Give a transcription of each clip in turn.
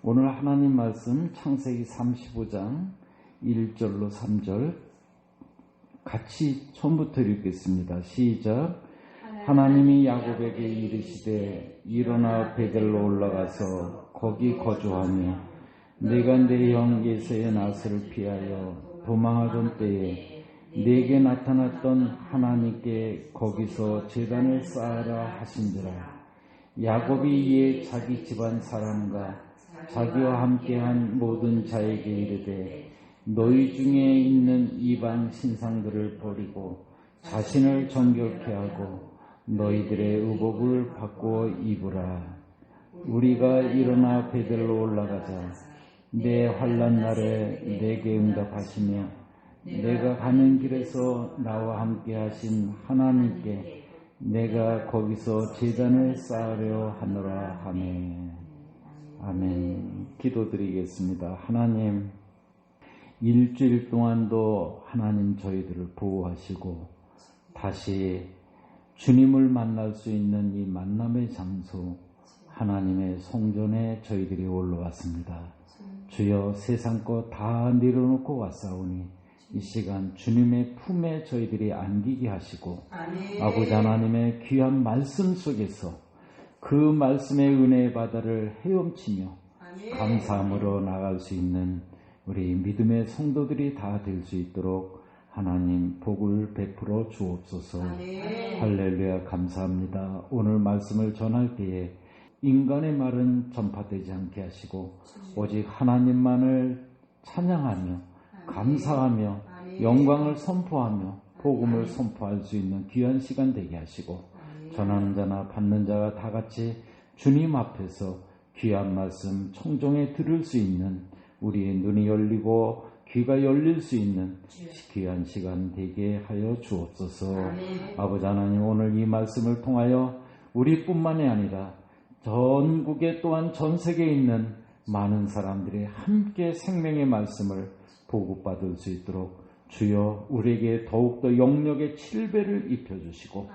오늘 하나님 말씀 창세기 35장 1절로 3절 같이 처음부터 읽겠습니다. 시작. 하나님이 야곱에게 이르시되 일어나 베델로 올라가서 거기 거주하며 내가 내 형 예세의 낫을 피하여 도망하던 때에 내게 나타났던 하나님께 거기서 제단을 쌓아라 하신지라. 야곱이 이에 자기 집안 사람과 자기와 함께한 모든 자에게 이르되 너희 중에 있는 이방 신상들을 버리고 자신을 정결케 하고 너희들의 의복을 바꾸어 입으라. 우리가 일어나 베델로 올라가자. 내 환난 날에 내게 응답하시며 내가 가는 길에서 나와 함께 하신 하나님께 내가 거기서 제단을 쌓으려 하노라 하네. 아멘. 기도드리겠습니다. 하나님, 일주일 동안도 하나님 저희들을 보호하시고 다시 주님을 만날 수 있는 이 만남의 장소 하나님의 성전에 저희들이 올라왔습니다. 주여, 세상 것 다 내려놓고 왔사오니 이 시간 주님의 품에 저희들이 안기게 하시고 아멘. 아버지 하나님의 귀한 말씀 속에서 그 말씀의 은혜의 바다를 헤엄치며 아멘. 감사함으로 나갈 수 있는 우리 믿음의 성도들이 다 될 수 있도록 하나님 복을 베풀어 주옵소서. 아멘. 할렐루야. 감사합니다. 오늘 말씀을 전할 때에 인간의 말은 전파되지 않게 하시고 오직 하나님만을 찬양하며 감사하며 영광을 선포하며 복음을 선포할 수 있는 귀한 시간 되게 하시고 전하는 자나 받는 자가 다 같이 주님 앞에서 귀한 말씀 청종에 들을 수 있는 우리의 눈이 열리고 귀가 열릴 수 있는 귀한 시간 되게 하여 주옵소서. 아버지 하나님, 오늘 이 말씀을 통하여 우리뿐만이 아니라 전국에 또한 전 세계에 있는 많은 사람들이 함께 생명의 말씀을 보급받을 수 있도록 주여 우리에게 더욱더 영역의 7배를 입혀주시고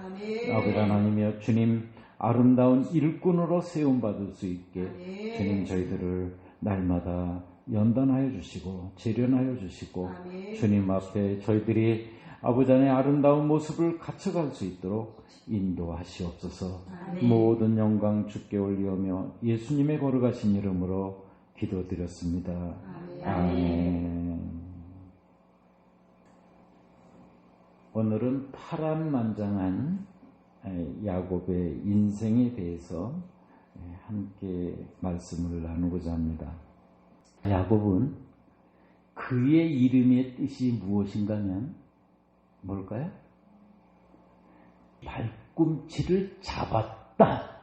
아버지 하나님이여 주님 아름다운 일꾼으로 세움받을 수 있게 주님 저희들을 날마다 연단하여 주시고 재련하여 주시고 주님 앞에 저희들이 아버지 하나님의 아름다운 모습을 갖춰갈 수 있도록 인도하시옵소서. 모든 영광 주께 올리오며 예수님의 거룩하신 이름으로 기도드렸습니다. 아멘. 오늘은 파란만장한 야곱의 인생에 대해서 함께 말씀을 나누고자 합니다. 야곱은 그의 이름의 뜻이 무엇인가면 뭘까요? 발꿈치를 잡았다.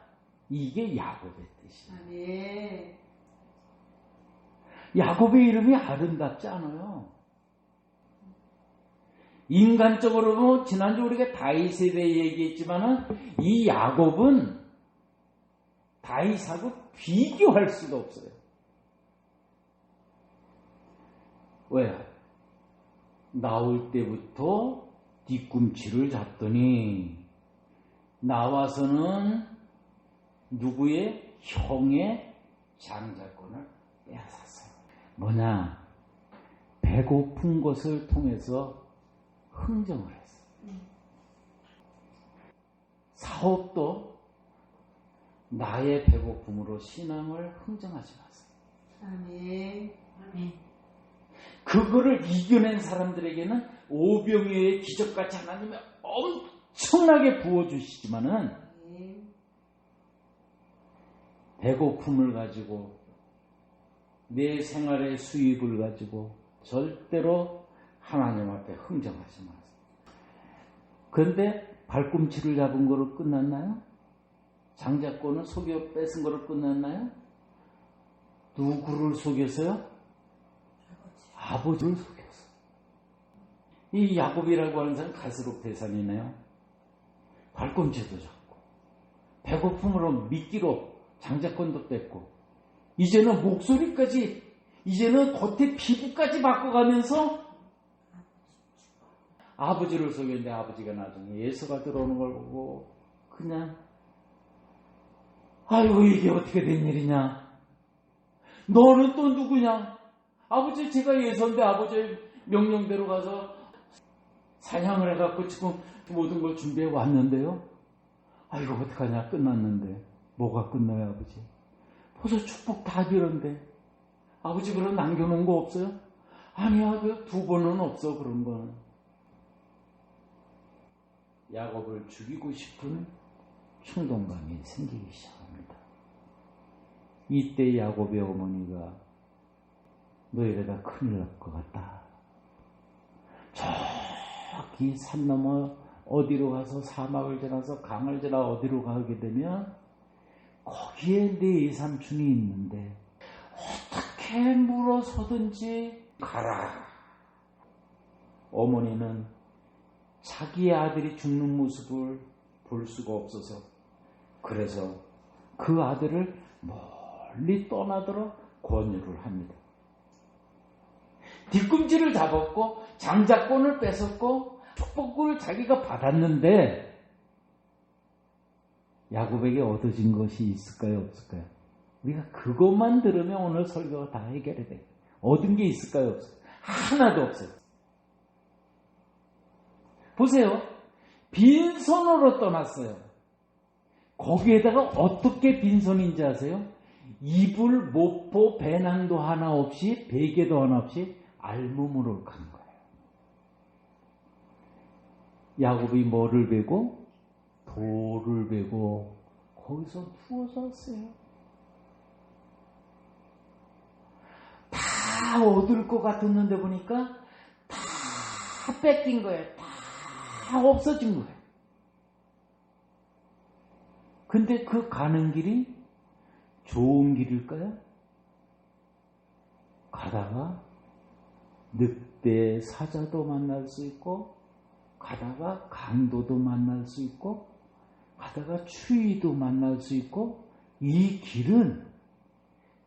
이게 야곱의 뜻이에요. 야곱의 이름이 아름답지 않아요. 인간적으로 보면 지난주 우리가 다윗에 대해 얘기했지만 이 야곱은 다윗하고 비교할 수가 없어요. 왜요? 나올 때부터 뒤꿈치를 잡더니 나와서는 누구의 형의 장자권을 빼앗았어요. 뭐냐? 배고픈 것을 통해서 흥정을 했어요. 사업도 나의 배고픔으로 신앙을 흥정하지 마세요. 아멘. 그거를 이겨낸 사람들에게는 오병이어의 기적같이 하나님이 엄청나게 부어주시지만은 배고픔을 가지고 내 생활의 수입을 가지고 절대로 하나님 앞에 흥정하지 마세요. 그런데 발꿈치를 잡은 거로 끝났나요? 장자권을 속여 뺏은 거로 끝났나요? 누구를 속여서요? 아버지를 속였어. 이 야곱이라고 하는 사람은 갈수록 대산이네요. 발꿈치도 잡고 배고픔으로 미끼로 장자권도 뺏고 이제는 목소리까지 이제는 겉에 피부까지 바꿔가면서 아버지를 속였는데 아버지가 나중에 예수가 들어오는 걸 보고 그냥 아이고 이게 어떻게 된 일이냐 너는 또 누구냐? 아버지, 제가 예선대 아버지의 명령대로 가서 사냥을 해갖고 지금 모든 걸 준비해 왔는데요. 아, 이거 어떡하냐? 끝났는데. 뭐가 끝나요, 아버지? 벌써 축복 다 빌었는데. 아버지, 그럼 남겨놓은 거 없어요? 아니야, 그 2번은 없어, 그런 거는. 야곱을 죽이고 싶은 충동감이 생기기 시작합니다. 이때 야곱의 어머니가 너 이러다 큰일 날 것 같다. 저기 산 넘어 어디로 가서 사막을 지나서 강을 지나 어디로 가게 되면 거기에 내 외삼촌이 있는데 어떻게 물어서든지 가라. 어머니는 자기의 아들이 죽는 모습을 볼 수가 없어서 그래서 그 아들을 멀리 떠나도록 권유를 합니다. 뒤꿈치를 잡았고 장자권을 뺏었고 축복을 자기가 받았는데 야곱에게 얻어진 것이 있을까요, 없을까요? 우리가 그것만 들으면 오늘 설교가 다 해결이 돼요. 얻은 게 있을까요, 없을까요? 하나도 없어요. 보세요. 빈손으로 떠났어요. 거기에다가 어떻게 빈손인지 아세요? 이불, 모포, 배낭도 하나 없이 베개도 하나 없이 알몸으로 간 거예요. 야곱이 뭐를 베고? 돌을 베고 거기서 누워서 왔어요. 다 얻을 것 같았는데 보니까 다 뺏긴 거예요. 다 없어진 거예요. 근데 그 가는 길이 좋은 길일까요? 가다가 늑대 사자도 만날 수 있고 가다가 강도도 만날 수 있고 가다가 추위도 만날 수 있고 이 길은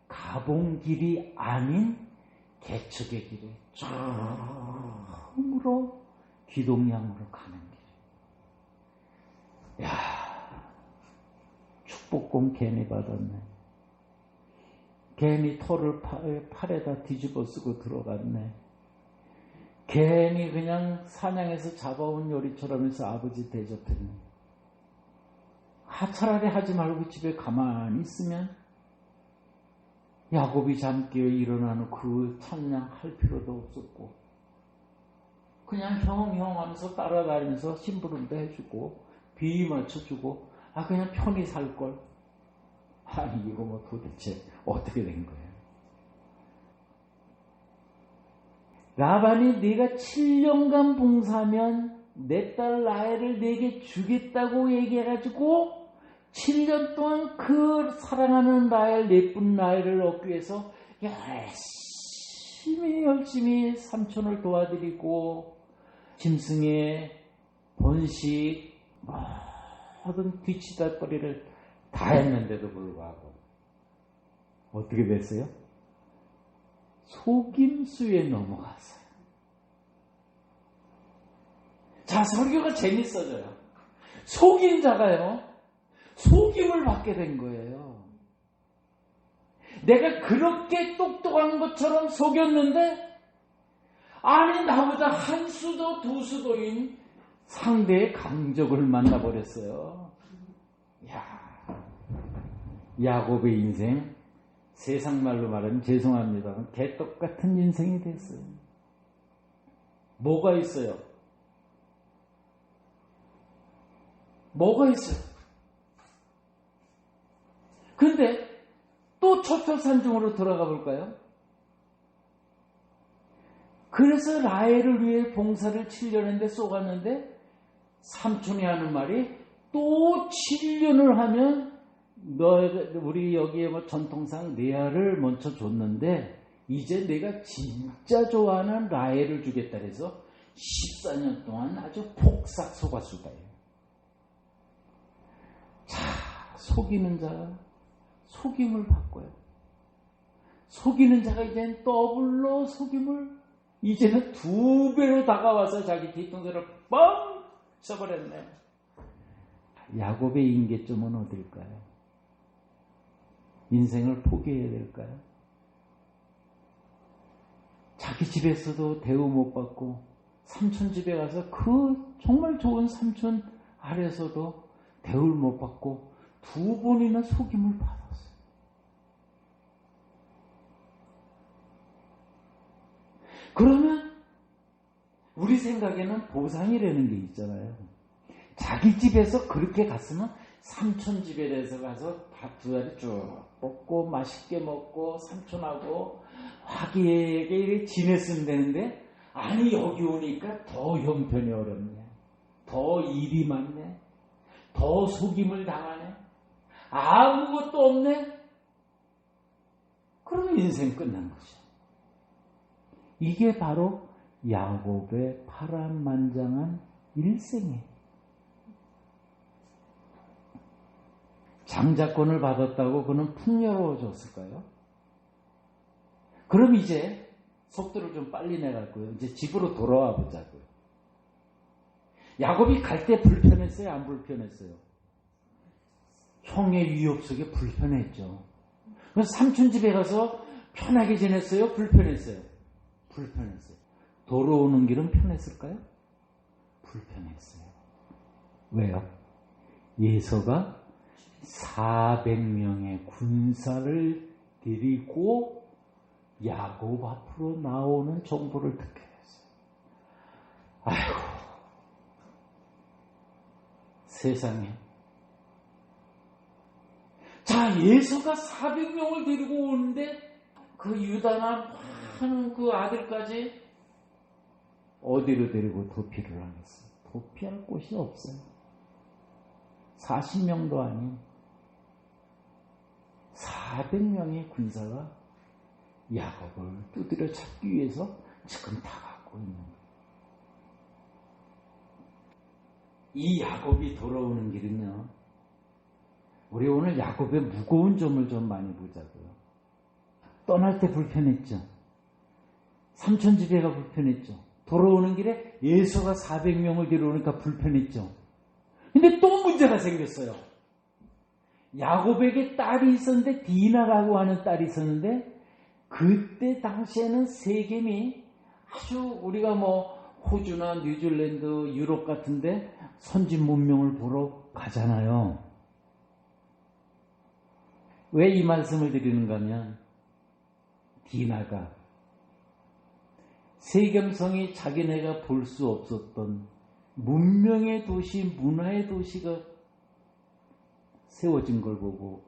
가본 길이 아닌 개척의 길에 처음으로 기동량으로 가는 길. 야, 축복공 괜히 받았네. 괜히 털을 팔에다 뒤집어 쓰고 들어갔네. 괜히 그냥 사냥해서 잡아온 요리처럼 해서 아버지 대접했네. 차라리 하지 말고 집에 가만히 있으면 야곱이 잠깨어 일어나는 그 찬양 할 필요도 없었고 그냥 형 하면서 따라다니면서 심부름도 해주고 비 맞춰주고 그냥 편히 살걸. 아니 이거 뭐 도대체 어떻게 된 거예요? 라반이 네가 7년간 봉사하면 내 딸 라헬을 내게 주겠다고 얘기해가지고 7년 동안 그 사랑하는 라헬, 예쁜 라헬을 얻기 위해서 열심히 삼촌을 도와드리고 짐승의 번식 모든 뒤치다거리를 다 했는데도 불구하고 어떻게 됐어요? 속임수에 넘어갔어요. 자, 설교가 재밌어져요. 속인 자가요, 속임을 받게 된 거예요. 내가 그렇게 똑똑한 것처럼 속였는데, 아니, 나보다 한 수도 두 수도인 상대의 강적을 만나버렸어요. 야곱의 인생, 세상 말로 말하면 죄송합니다. 개떡 같은 인생이 됐어요. 뭐가 있어요? 뭐가 있어요? 근데 또 첩첩산중으로 돌아가 볼까요? 그래서 라헬을 위해 봉사를 7년 했는데 쏘갔는데 삼촌이 하는 말이 또 7년을 하면 우리 여기에 뭐 전통상 레아를 먼저 줬는데 이제 내가 진짜 좋아하는 라헬을 주겠다 해서 14년 동안 아주 폭삭 속았수다예요. 자, 속이는 자 속임을 바꿔요. 속이는 자가 이제는 더블로 속임을 이제는 2배로 다가와서 자기 뒤통수를 뻥 쳐버렸네. 야곱의 임계점은 어딜까요? 인생을 포기해야 될까요? 자기 집에서도 대우 못 받고 삼촌 집에 가서 그 정말 좋은 삼촌 아래서도 대우를 못 받고 2번이나 속임을 받았어요. 그러면 우리 생각에는 보상이라는 게 있잖아요. 자기 집에서 그렇게 갔으면 삼촌 집에 대해서 가서 밥 2알이 쭉 먹고 맛있게 먹고 삼촌하고 화기애애하게 지냈으면 되는데, 아니 여기 오니까 더 형편이 어렵네, 더 일이 많네, 더 속임을 당하네, 아무것도 없네. 그러면 인생 끝난 거죠. 이게 바로 야곱의 파란만장한 일생이에요. 장자권을 받았다고 그는 풍요로워졌을까요? 그럼 이제 속도를 좀 빨리 내갖고요, 이제 집으로 돌아와 보자고요. 야곱이 갈 때 불편했어요? 안 불편했어요? 형의 위협 속에 불편했죠. 그래서 삼촌 집에 가서 편하게 지냈어요? 불편했어요? 불편했어요. 돌아오는 길은 편했을까요? 불편했어요. 왜요? 예서가 400명의 군사를 데리고 야곱 앞으로 나오는 정보를 듣게 됐어요. 아이고, 세상에. 자, 예서가 400명을 데리고 오는데 그 유다나 많은 그 아들까지 어디로 데리고 도피를 하겠어요? 도피할 곳이 없어요. 40명도 아닌 400명의 군사가 야곱을 두드려 잡기 위해서 지금 다가오고 있는 거예요. 이 야곱이 돌아오는 길은요, 우리 오늘 야곱의 무거운 점을 좀 많이 보자고요. 떠날 때 불편했죠. 삼촌 집에가 불편했죠. 돌아오는 길에 예수가 400명을 데려오니까 불편했죠. 근데 또 문제가 생겼어요. 야곱에게 딸이 있었는데, 디나라고 하는 딸이 있었는데, 그때 당시에는 세겜이 아주, 우리가 뭐 호주나 뉴질랜드, 유럽 같은데 선진 문명을 보러 가잖아요. 왜 이 말씀을 드리는가 하면, 디나가 세겜성이 자기네가 볼 수 없었던 문명의 도시, 문화의 도시가 세워진 걸 보고,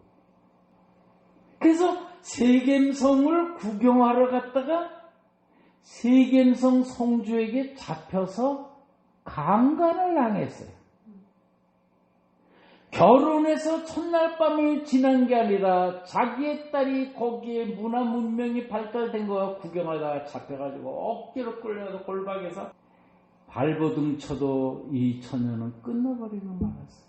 그래서 세겜성을 구경하러 갔다가 세겜성 성주에게 잡혀서 강간을 당했어요. 결혼해서 첫날 밤을 지난 게 아니라 자기의 딸이 거기에 문화 문명이 발달된 거 구경하다가 잡혀가지고 억지로 끌려가서 골방에서 발버둥 쳐도 이 처녀는 끝나버리고 말았어요.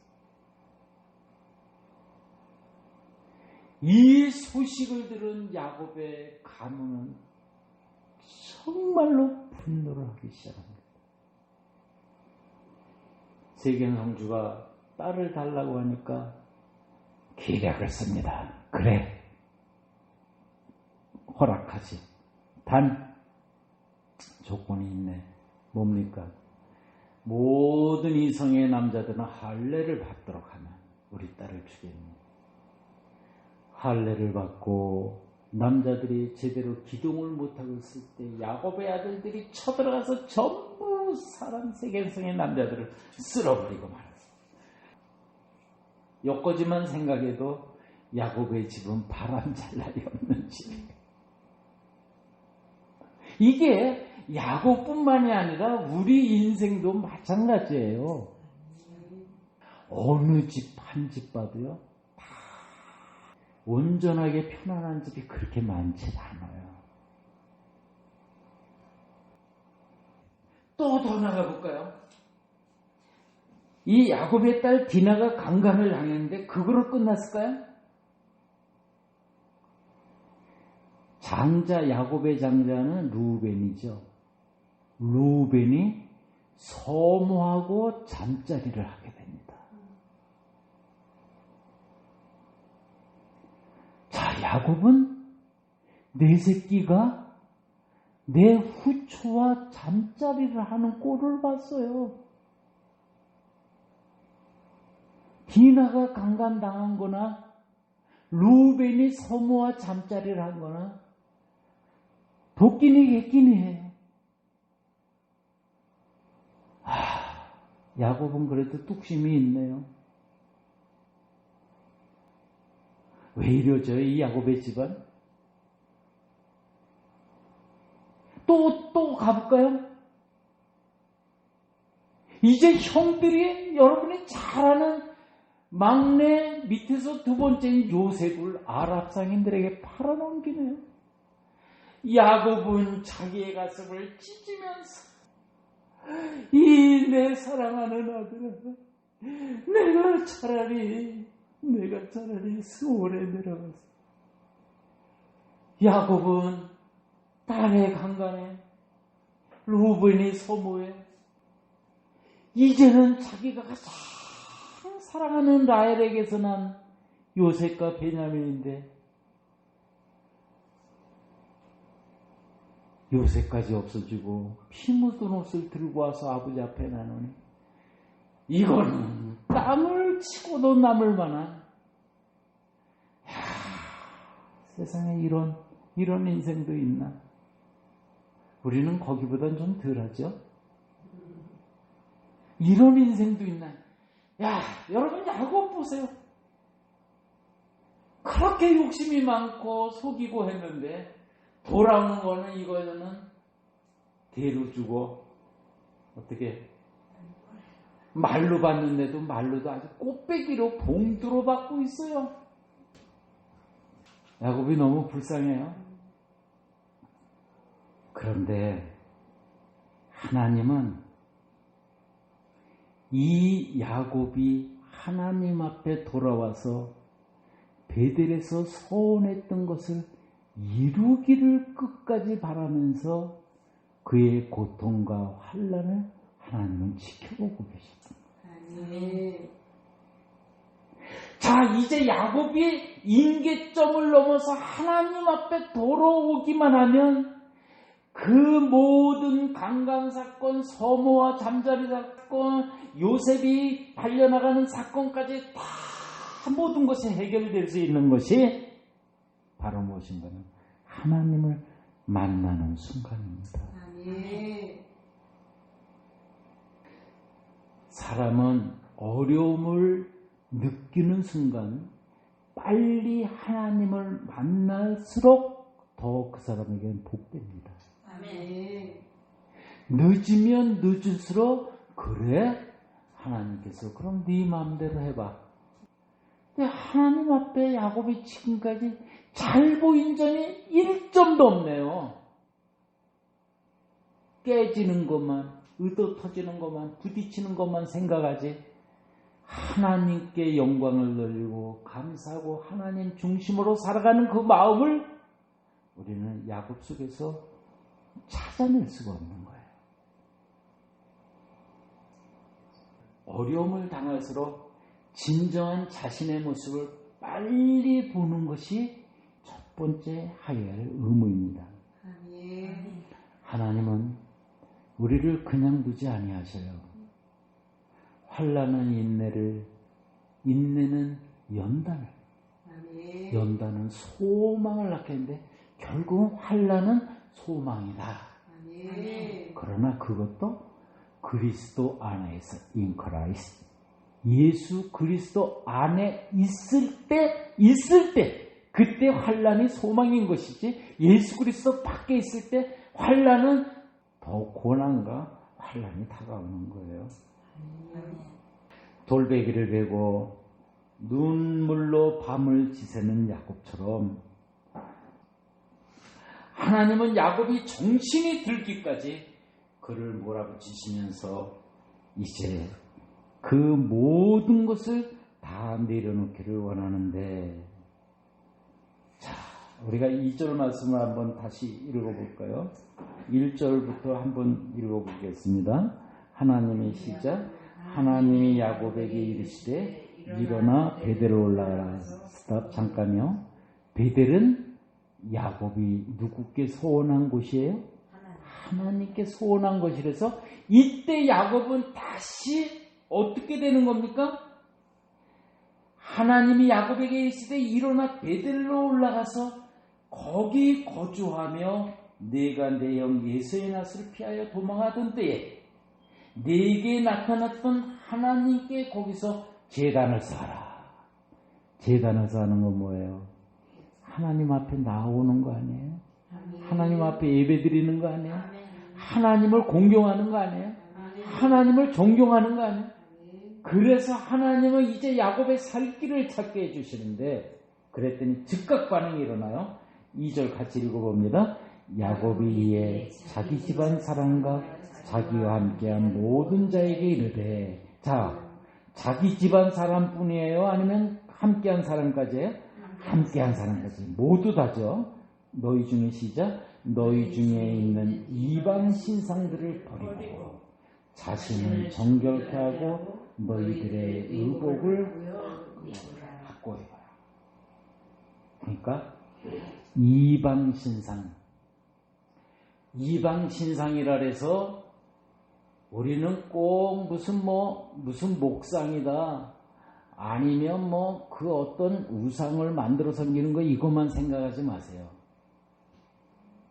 이 소식을 들은 야곱의 가문은 정말로 분노를 하기 시작합니다. 세겜 성주가 딸을 달라고 하니까 계략을 씁니다. 그래, 허락하지. 단 조건이 있네. 뭡니까? 모든 이성의 남자들은 할례를 받도록 하면 우리 딸을 주겠네. 할례를 받고 남자들이 제대로 기동을 못하고 있을 때 야곱의 아들들이 쳐들어가서 전부 사람 세겜성의 남자들을 쓸어버리고 말았어요. 여기까지만 생각해도 야곱의 집은 바람 잘 날이 없는 집이에요. 이게 야곱뿐만이 아니라 우리 인생도 마찬가지예요. 어느 집 한 집 봐도요, 다 온전하게 편안한 집이 그렇게 많지 않아요. 또 더 나가볼까요? 이 야곱의 딸 디나가 강간을 당했는데 그거로 끝났을까요? 장자, 야곱의 장자는 루벤이죠. 루벤이 서모하고 잠자리를 하게 됩니다. 자, 야곱은 내 새끼가 내 후초와 잠자리를 하는 꼴을 봤어요. 디나가 강간당한 거나 루벤이 소모와 잠자리를 한 거나 도끼니 객기니 해요. 야곱은 그래도 뚝심이 있네요. 왜 이러죠, 이 야곱의 집안? 또 가볼까요? 이제 형들이 여러분이 잘 아는 막내 밑에서 두 번째인 요셉을 아랍 상인들에게 팔아넘기네요. 야곱은 자기의 가슴을 찢으면서 이 내 사랑하는 아들아, 내가 차라리 서울에 내려가서 야곱은 딸의 강간에 루벤이 소모해 이제는 자기가 가장 사랑하는 라헬에게서 난 요셉과 베냐민인데 요셉까지 없어지고 피 묻은 옷을 들고 와서 아버지 앞에 나누니 이거는 땀을 치고도 남을 만한 세상에 이런 인생도 있나? 우리는 거기보단 좀 덜하죠? 이런 인생도 있나? 여러분 야곱 보세요. 그렇게 욕심이 많고 속이고 했는데 돌아오는 거는 이거는 대로 주고 어떻게 말로 받는데도 말로도 아주 꽃배기로 봉투로 받고 있어요. 야곱이 너무 불쌍해요. 그런데 하나님은 이 야곱이 하나님 앞에 돌아와서 베델에서 서원했던 것을 이루기를 끝까지 바라면서 그의 고통과 환난을 하나님은 지켜보고 계셨습니다. 자, 이제 야곱이 임계점을 넘어서 하나님 앞에 돌아오기만 하면 그 모든 강간 사건, 서모와 잠자리 사건, 요셉이 달려나가는 사건까지 다 모든 것이 해결될 수 있는 것이 바로 무엇인가는 하나님을 만나는 순간입니다. 사람은 어려움을 느끼는 순간 빨리 하나님을 만날수록 더 그 사람에게는 복됩니다. 늦으면 늦을수록 그래? 하나님께서 그럼 네 마음대로 해봐. 근데 하나님 앞에 야곱이 지금까지 잘 보인 점이 1점도 없네요. 깨지는 것만, 의도 터지는 것만, 부딪히는 것만 생각하지 하나님께 영광을 돌리고 감사하고 하나님 중심으로 살아가는 그 마음을 우리는 야곱 속에서 찾아낼 수가 없는 거예요. 어려움을 당할수록 진정한 자신의 모습을 빨리 보는 것이 첫 번째 하여야 할 의무입니다. 하나님은 우리를 그냥 두지 아니하셔요. 환난은 인내를, 인내는 연단을, 연단은 소망을 낳게 하는데 결국은 환난은 소망이다. 그러나 그것도 그리스도 안에서 in Christ, 예수 그리스도 안에 있을 때 그때 환난이 소망인 것이지 예수 그리스도 밖에 있을 때 환난은 더 고난과 환난이 다가오는 거예요. 돌베개를 베고 눈물로 밤을 지새는 야곱처럼 하나님은 야곱이 정신이 들기까지 그를 몰아붙이시면서 이제 그 모든 것을 다 내려놓기를 원하는데, 자, 우리가 2절 말씀을 한번 다시 읽어볼까요? 1절부터 한번 읽어보겠습니다. 하나님의 시작. 하나님이 야곱에게 이르시되 일어나 베델로 올라가라. 스탑, 잠깐요. 베델은 야곱이 누구께 소원한 곳이에요? 하나님께 소원한 것이라서 이때 야곱은 다시 어떻게 되는 겁니까? 하나님이 야곱에게 이르시되 일어나 베델로 올라가서 거기 거주하며 내가 내 형 에서의 낯을 피하여 도망하던 때에 내게 나타났던 하나님께 거기서 제단을 쌓아라. 제단을 쌓는 건 뭐예요? 하나님 앞에 나오는 거 아니에요? 하나님 앞에 예배 드리는 거 아니에요? 하나님을 공경하는 거 아니에요? 하나님을 존경하는 거 아니에요? 그래서 하나님은 이제 야곱의 살 길을 찾게 해주시는데 그랬더니 즉각 반응이 일어나요. 2절 같이 읽어봅니다. 야곱이 이에 자기 집안 사람과 자기와 함께한 모든 자에게 이르되, 자, 자기 집안 사람뿐이에요? 아니면 함께한 사람까지예요? 함께한 사람까지. 모두 다죠. 너희 중에 시작. 너희 중에 있는 이방 신상들을 버리고 자신을 정결케 하고 너희들의 의복을 바꿔 입어라. 그러니까 이방 신상. 이방 신상이라 해서 우리는 꼭 무슨 목상이다 아니면 그 어떤 우상을 만들어 섬기는 거 이것만 생각하지 마세요.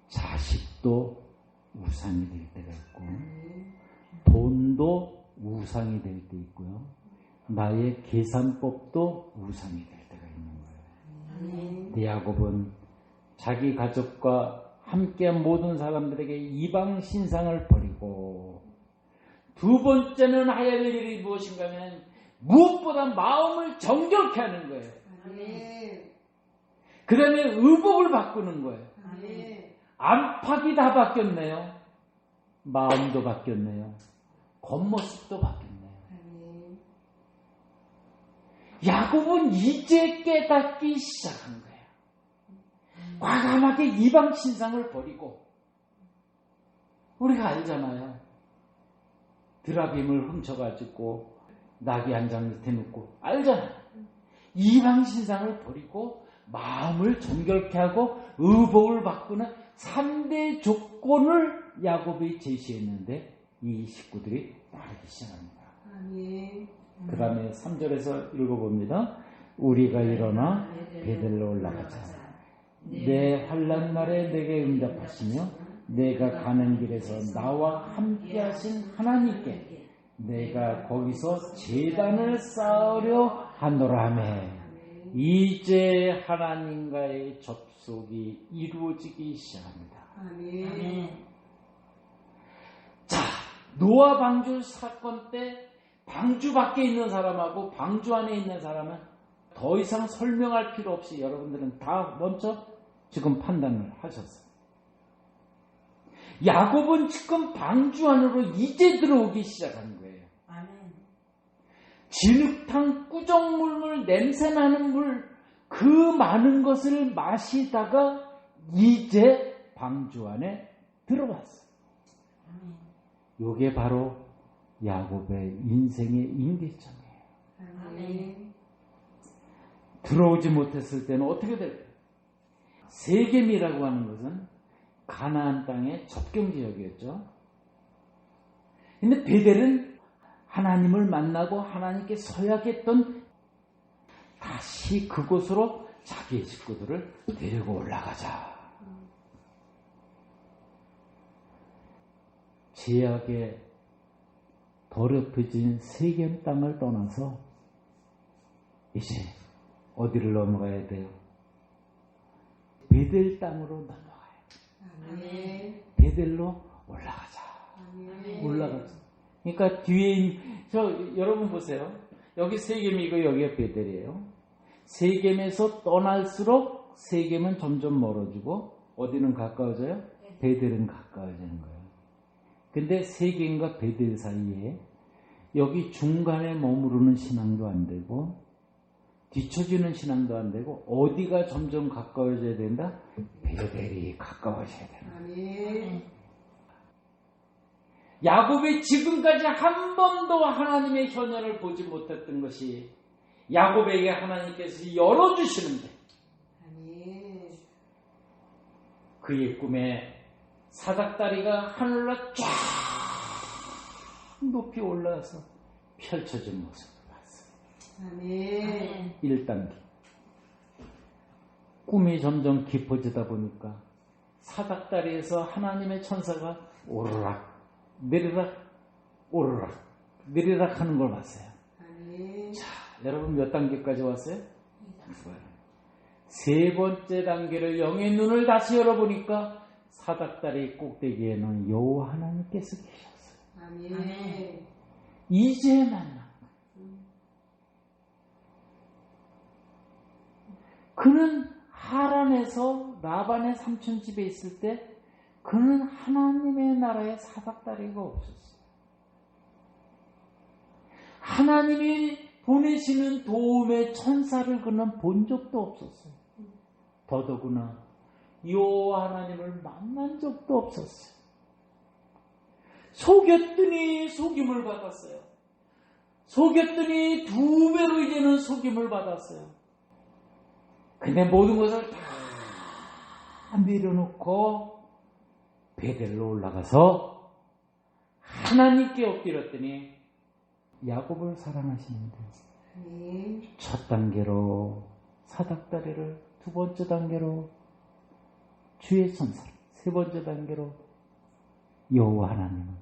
자식도 우상이 될 때가 있고 돈도 우상이 될 때 있고요. 나의 계산법도 우상이 될 때가 있는 거예요. 야곱은 자기 가족과 함께한 모든 사람들에게 이방 신상을 버리고 두 번째는 하야 될 일이 무엇인가 하면 무엇보다 마음을 정결케 하는 거예요. 그 다음에 의복을 바꾸는 거예요. 안팎이 다 바뀌었네요. 마음도 바뀌었네요. 겉모습도 바뀌었네요. 야곱은 이제 깨닫기 시작한 거예요. 과감하게 이방 신상을 버리고 우리가 알잖아요. 드라빔을 훔쳐가지고 나귀 한 장 밑에 놓고 알잖아요. 이방 신상을 버리고 마음을 정결케 하고 의복을 바꾸는 3대 조건을 야곱이 제시했는데 이 식구들이 따르기 시작합니다. 그 다음에 3절에서 읽어봅니다. 우리가 일어나 베델로 올라가자. 내 환난 날에 내게 응답하시며 내가 가는 길에서 나와 함께 하신 하나님께 내가 거기서 제단을 쌓으려 하노라 하매 이제 하나님과의 접속이 이루어지기 시작합니다. 아멘. 자, 노아 방주 사건 때 방주 밖에 있는 사람하고 방주 안에 있는 사람은 더 이상 설명할 필요 없이 여러분들은 다 먼저 지금 판단을 하셨어요. 야곱은 지금 방주 안으로 이제 들어오기 시작한 거예요. 아멘. 진흙탕 꾸정물물 냄새나는 물 그 많은 것을 마시다가 이제 방주 안에 들어왔어요. 이게 바로 야곱의 인생의 임계점이에요. 아멘. 들어오지 못했을 때는 어떻게 될까요? 세겜이라고 하는 것은 가나안 땅의 접경지역이었죠. 근데 베델은 하나님을 만나고 하나님께 서약했던 다시 그곳으로 자기의 식구들을 데리고 올라가자. 제약에 더럽혀진 세겜 땅을 떠나서 이제 어디를 넘어가야 돼요? 베델 땅으로 넘어가요. 아멘. 베델로 올라가자. 아멘. 올라가자. 그러니까 뒤에 여러분 보세요. 여기 세겜이고 여기가 베델이에요. 세겜에서 떠날수록 세겜은 점점 멀어지고 어디는 가까워져요? 베델은 가까워지는 거예요. 근데 세겜과 베델 사이에 여기 중간에 머무르는 신앙도 안 되고 뒤처지는 신앙도 안 되고 어디가 점점 가까워져야 된다? 베델이 가까워져야 된다. 아멘. 야곱이 지금까지 한 번도 하나님의 현현을 보지 못했던 것이 야곱에게 하나님께서 열어주시는데 아멘. 그의 꿈에 사닥다리가 하늘로 쫙 높이 올라가서 펼쳐진 모습을 봤어요. 아멘. 1단계. 꿈이 점점 깊어지다 보니까 사닥다리에서 하나님의 천사가 오르락 내리락 오르락 내리락 하는 걸 봤어요. 아멘. 자, 여러분 몇 단계까지 왔어요? 3번째 단계를 영의 눈을 다시 열어보니까 사닥다리 꼭대기에는 여호와 하나님께서 계셨어요. 아멘. 이제 만나. 그는 하란에서 라반의 삼촌 집에 있을 때 그는 하나님의 나라에 사닥다리가 없었어요. 하나님이 보내시는 도움의 천사를 그는 본 적도 없었어요. 더더구나 여호와 하나님을 만난 적도 없었어요. 속였더니 속임을 받았어요. 속였더니 2배로 이제는 속임을 받았어요. 근데 모든 것을 다 내려놓고 베델로 올라가서 하나님께 엎드렸더니 야곱을 사랑하시는데 첫 단계로 사닥다리를, 2번째 단계로 주의 천사를, 3번째 단계로 여호와 하나님은,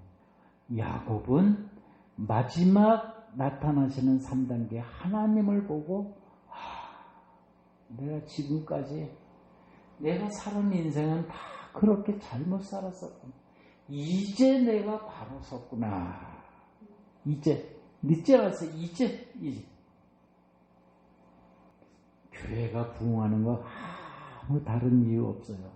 야곱은 마지막 나타나시는 3단계 하나님을 보고 내가 지금까지 내가 사는 인생은 다 그렇게 잘못 살았었구나. 이제 내가 바로 섰구나. 이제 늦지 않았어. 이제 교회가 부흥하는 거 아무 다른 이유 없어요.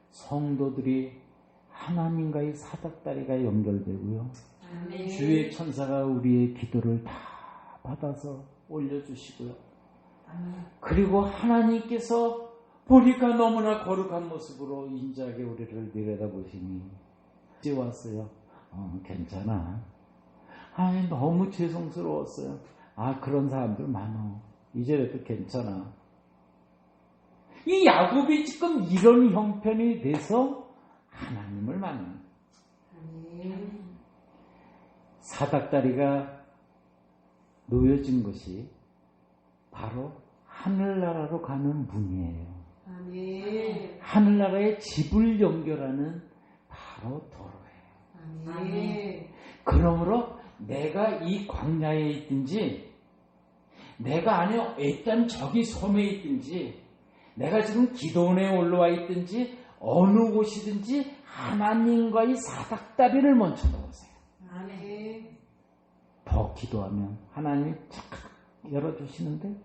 성도들이 하나님과의 사닥다리가 연결되고요. 아멘. 주의 천사가 우리의 기도를 다 받아서 올려주시고요. 아멘. 그리고 하나님께서 보니까 너무나 거룩한 모습으로 인자하게 우리를 내려다보시니 이제 왔어요. 괜찮아. 아니 너무 죄송스러웠어요. 그런 사람들 많아. 이제라도 괜찮아. 이 야곱이 지금 이런 형편이 돼서 하나님을 만나. 아멘. 사닥다리가 놓여진 것이 바로 하늘나라로 가는 문이에요. 아멘. 하늘나라의 집을 연결하는 바로 도로예요. 아멘. 그러므로 내가 이 광야에 있든지, 내가 아니요 어떤 저기 섬에 있든지, 내가 지금 기도원에 올라와 있든지 어느 곳이든지 하나님과의 사닥다리를 먼저 놓으세요. 아멘. 더 기도하면 하나님이 착 열어주시는데,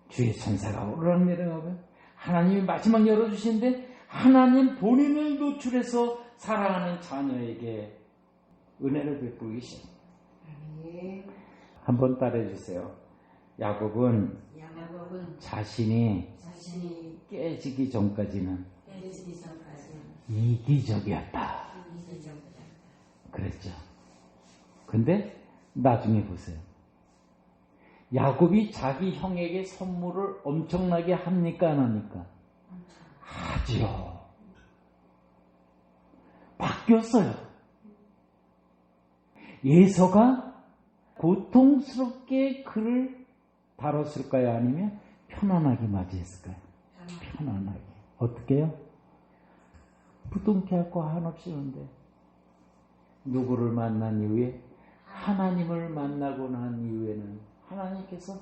주의 천사가 오르락내리락하면 하나님이 마지막 열어주시는데, 하나님 본인을 노출해서 사랑하는 자녀에게 은혜를 베풀고 계십니다. 아멘. 한번 따라해주세요. 야곱은 자신이 깨지기 전까지는 깨지기 전까지는 이기적이었다. 이기적이었다. 그랬죠. 근데 나중에 보세요. 야곱이 자기 형에게 선물을 엄청나게 합니까? 안 합니까? 하지요. 바뀌었어요. 예서가 고통스럽게 그를 다뤘을까요? 아니면 편안하게 맞이했을까요? 편안하게. 어떻게 해요? 부둥켜갖고 한없이 오는데, 누구를 만난 이후에, 하나님을 만나고 난 이후에는 하나님께서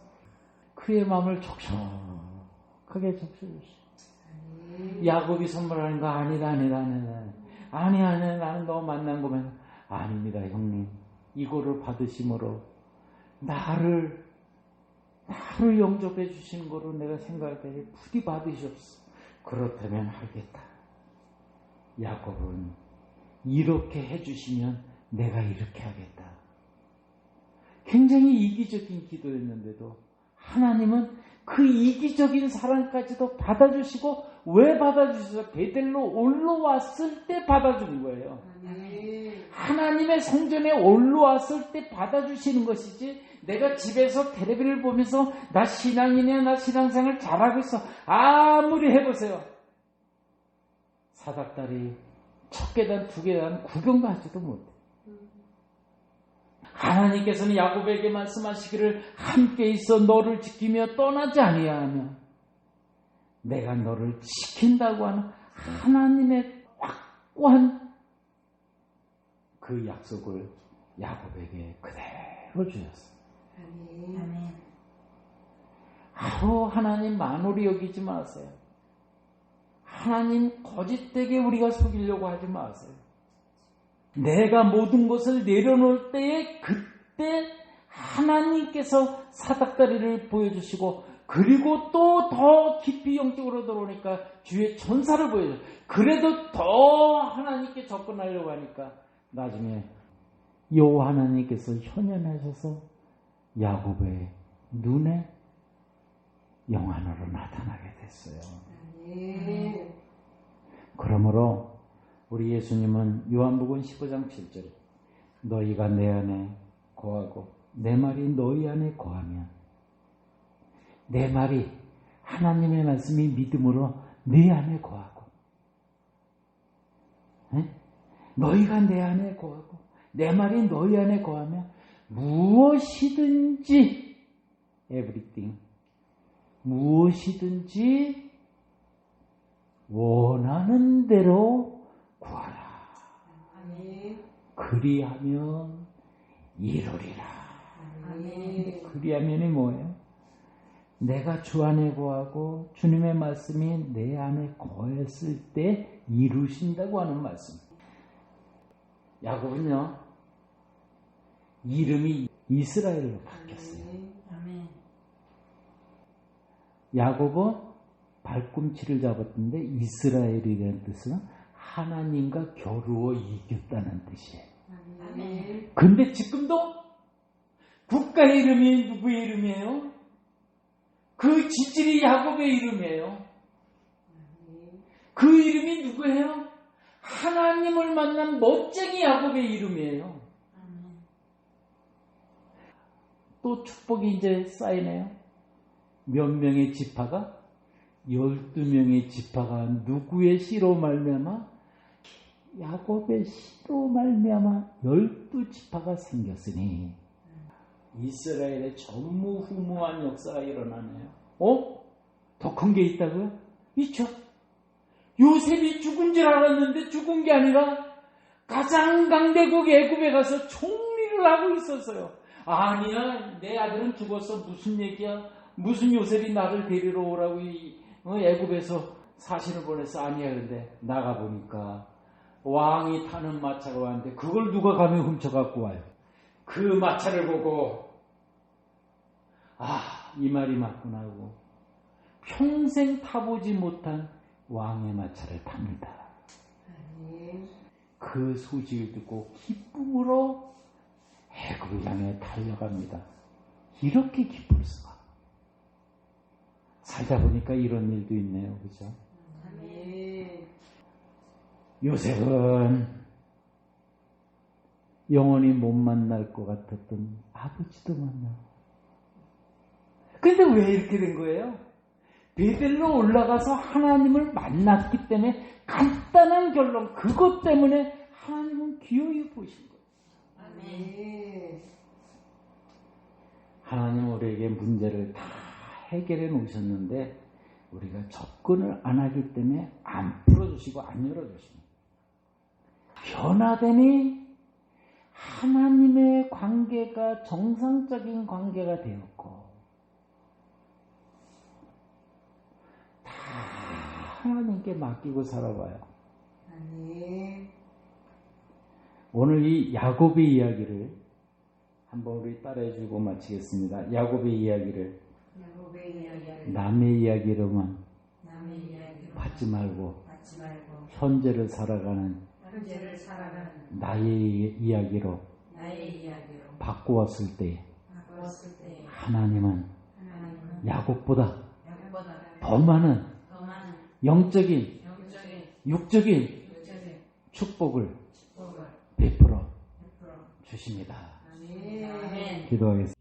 그의 마음을 촉촉하게 적셔주시오. 야곱이 선물하는 거 아니다. 아니, 나는 너 만난 거면 아닙니다, 형님. 이거를 받으심으로 나를 영접해 주신 거로 내가 생각할 때 부디 받으시옵소서. 그렇다면 하겠다. 야곱은 이렇게 해주시면 내가 이렇게 하겠다. 굉장히 이기적인 기도였는데도 하나님은 그 이기적인 사랑까지도 받아주시고, 왜 받아주셔서 베델로 올라왔을 때 받아준 거예요. 아멘. 하나님의 성전에 올라왔을 때 받아주시는 것이지, 내가 집에서 텔레비를 보면서 나 신앙이네, 나 신앙생활 잘하고 있어, 아무리 해보세요. 사닥다리 첫 계단, 두 계단 구경도 하지도 못해. 하나님께서는 야곱에게 말씀하시기를 함께 있어 너를 지키며 떠나지 아니하며 내가 너를 지킨다고 하는 하나님의 확고한 그 약속을 야곱에게 그대로 주셨어요. 아멘. 하루 하나님 만홀히 여기지 마세요. 하나님 거짓되게 우리가 속이려고 하지 마세요. 내가 모든 것을 내려놓을 때에 그때 하나님께서 사닥다리를 보여주시고 그리고 또 더 깊이 영적으로 들어오니까 주의 천사를 보여줘요. 그래도 더 하나님께 접근하려고 하니까 나중에 여호와 하나님께서 현현하셔서 야곱의 눈에 영안으로 나타나게 됐어요. 아멘. 그러므로 우리 예수님은 요한복음 15장 7절에 너희가 내 안에 거하고 내 말이 너희 안에 거하면 내 말이 하나님의 말씀이 믿음으로 내 안에 거하고 너희가 내 안에 거하고 내 말이 너희 안에 거하면 무엇이든지 everything 무엇이든지 원하는 대로 구하라. 아멘. 그리하면 이루리라. 아멘. 그리하면이 뭐예요? 내가 주 안에 거하고 주님의 말씀이 내 안에 거했을 때 이루신다고 하는 말씀. 야곱은요 이름이 이스라엘로 바뀌었어요. 아멘. 야곱은 발꿈치를 잡았는데 이스라엘이라는 뜻은 하나님과 겨루어 이겼다는 뜻이에요. 아멘. 근데 지금도 국가의 이름이 누구의 이름이에요? 그 지질이 야곱의 이름이에요. 그 이름이 누구예요? 하나님을 만난 멋쟁이 야곱의 이름이에요. 또 축복이 이제 쌓이네요. 몇 명의 지파가? 12명의 지파가 누구의 씨로 말미암아? 야곱의 씨로 말미암아 12지파가 생겼으니 이스라엘의 전무후무한 역사가 일어나네요. 더 큰 게 있다고요? 있죠. 요셉이 죽은 줄 알았는데 죽은 게 아니라 가장 강대국 애굽에 가서 총리를 하고 있었어요. 아니야, 내 아들은 죽었어. 무슨 얘기야? 무슨 요셉이 나를 데리러 오라고 애굽에서 사신을 보냈어. 아니야. 근데 나가보니까 왕이 타는 마차가 왔는데 그걸 누가 가면 훔쳐갖고 와요. 그 마차를 보고 이 말이 맞구나 하고 평생 타보지 못한 왕의 마차를 탑니다. 그 소식을 듣고 기쁨으로 애굽을 향해 달려갑니다. 이렇게 기쁠 수가. 살다 보니까 이런 일도 있네요. 그죠? 요셉은 영원히 못 만날 것 같았던 아버지도 만나. 근데 왜 이렇게 된 거예요? 베델로 올라가서 하나님을 만났기 때문에 간단한 결론, 그것 때문에 하나님은 기어이 보신 거예요. 아멘. 하나님은 우리에게 문제를 다 해결해 놓으셨는데 우리가 접근을 안 하기 때문에 안 풀어주시고 안 열어주십니다. 변화되니 하나님의 관계가 정상적인 관계가 되었고 다 하나님께 맡기고 살아봐요. 아멘. 오늘 이 야곱의 이야기를 한번 우리 따라해주고 마치겠습니다. 야곱의 이야기를 남의 이야기로만 받지 말고 현재를 살아가는 나의 이야기로 바꾸었을 때 하나님은 야곱보다 더 많은 영적인 육적인 축복을 베풀어 주십니다. 기도하겠습니다.